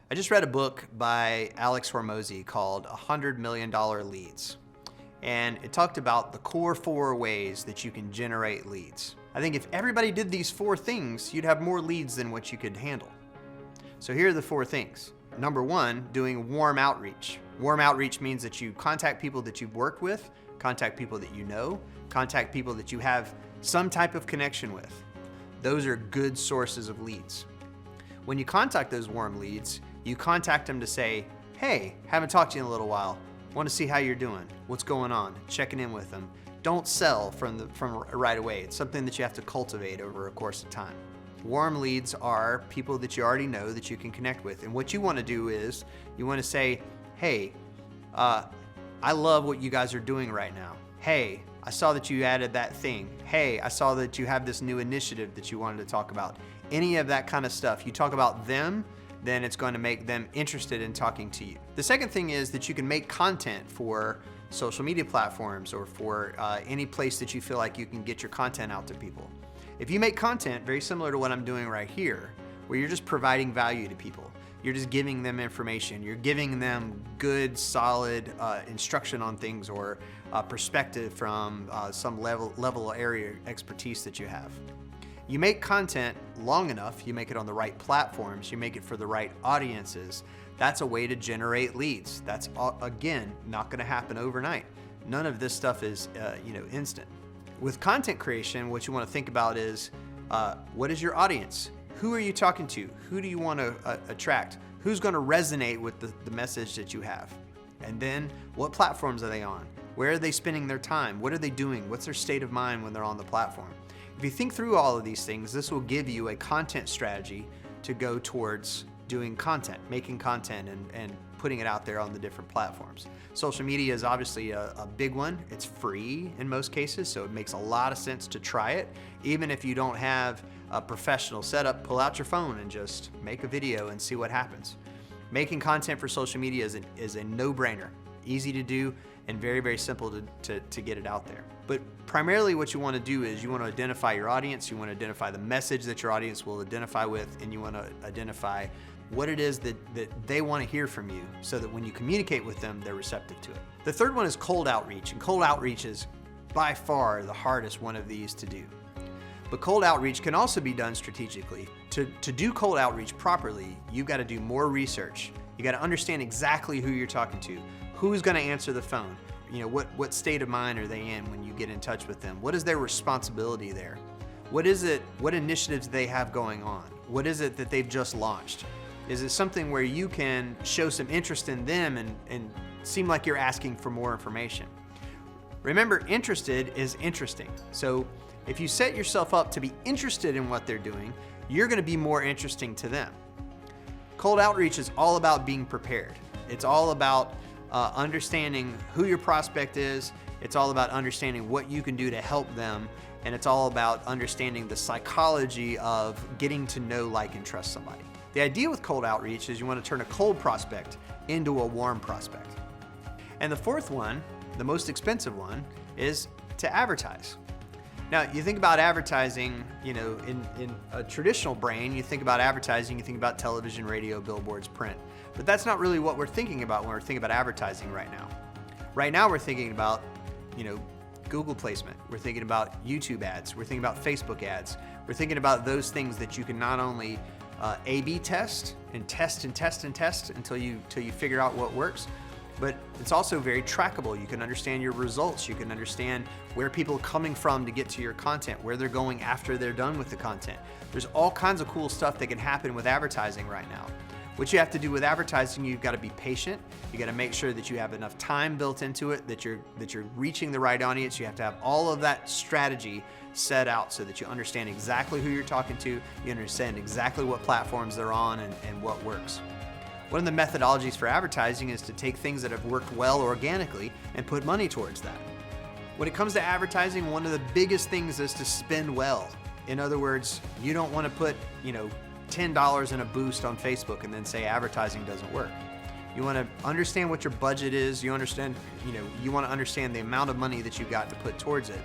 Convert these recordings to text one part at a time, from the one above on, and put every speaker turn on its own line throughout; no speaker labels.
I just read a book by Alex Hormozi called $100 Million Leads. And it talked about the core 4 ways that you can generate leads. I think if everybody did these 4 things, you'd have more leads than what you could handle. So here are the 4 things. Number 1, doing warm outreach. Warm outreach means that you contact people that you've worked with, contact people that you know, contact people that you have some type of connection with. Those are good sources of leads. When you contact those warm leads, you contact them to say, hey, haven't talked to you in a little while. Want to see how you're doing, what's going on, checking in with them. Don't sell from right away. It's something that you have to cultivate over a course of time. Warm leads are people that you already know that you can connect with. And what you want to do is you want to say, hey, I love what you guys are doing right now. Hey, I saw that you added that thing. Hey, I saw that you have this new initiative that you wanted to talk about. Any of that kind of stuff. You talk about them, then it's going to make them interested in talking to you. The second thing is that you can make content for social media platforms or for any place that you feel like you can get your content out to people. If you make content very similar to what I'm doing right here, where you're just providing value to people, you're just giving them information, you're giving them good, solid instruction on things or perspective from some level area expertise that you have. You make content long enough, you make it on the right platforms, you make it for the right audiences. That's a way to generate leads. That's, again, not gonna happen overnight. None of this stuff is instant. With content creation, what you wanna think about is, what is your audience? Who are you talking to? Who do you wanna attract? Who's gonna resonate with the message that you have? And then, what platforms are they on? Where are they spending their time? What are they doing? What's their state of mind when they're on the platform? If you think through all of these things, this will give you a content strategy to go towards doing content, making content and putting it out there on the different platforms. Social media is obviously a big one. It's free in most cases, so it makes a lot of sense to try it. Even if you don't have a professional setup, pull out your phone and just make a video and see what happens. Making content for social media is a no-brainer. Easy to do and very, very simple to get it out there. But primarily what you want to do is you want to identify your audience, you want to identify the message that your audience will identify with, and you want to identify what it is that they want to hear from you so that when you communicate with them, they're receptive to it. The third one is cold outreach, and cold outreach is by far the hardest one of these to do. But cold outreach can also be done strategically. To do cold outreach properly, you've got to do more research. You got to understand exactly who you're talking to, who's going to answer the phone, what state of mind are they in when you get in touch with them? What is their responsibility there? What initiatives they have going on? What is it that they've just launched? Is it something where you can show some interest in them and seem like you're asking for more information? Remember, interested is interesting. So if you set yourself up to be interested in what they're doing, you're going to be more interesting to them. Cold outreach is all about being prepared. It's all about understanding who your prospect is. It's all about understanding what you can do to help them. And it's all about understanding the psychology of getting to know, like, and trust somebody. The idea with cold outreach is you want to turn a cold prospect into a warm prospect. And the fourth one, the most expensive one, is to advertise. Now, you think about advertising, in a traditional brain, you think about advertising, you think about television, radio, billboards, print. But that's not really what we're thinking about when we're thinking about advertising right now. Right now, we're thinking about, Google placement. We're thinking about YouTube ads. We're thinking about Facebook ads. We're thinking about those things that you can not only A/B test and test and test and test until you figure out what works, but it's also very trackable. You can understand your results. You can understand where people are coming from to get to your content, where they're going after they're done with the content. There's all kinds of cool stuff that can happen with advertising right now. What you have to do with advertising, you've got to be patient. You got to make sure that you have enough time built into it, that you're reaching the right audience. You have to have all of that strategy set out so that you understand exactly who you're talking to, you understand exactly what platforms they're on and what works. One of the methodologies for advertising is to take things that have worked well organically and put money towards that. When it comes to advertising, one of the biggest things is to spend well. In other words, you don't want to put, $10 in a boost on Facebook and then say advertising doesn't work. You want to understand what your budget is. You want to understand the amount of money that you've got to put towards it.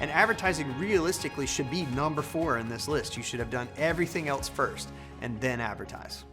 And advertising realistically should be number 4 in this list. You should have done everything else first and then advertise.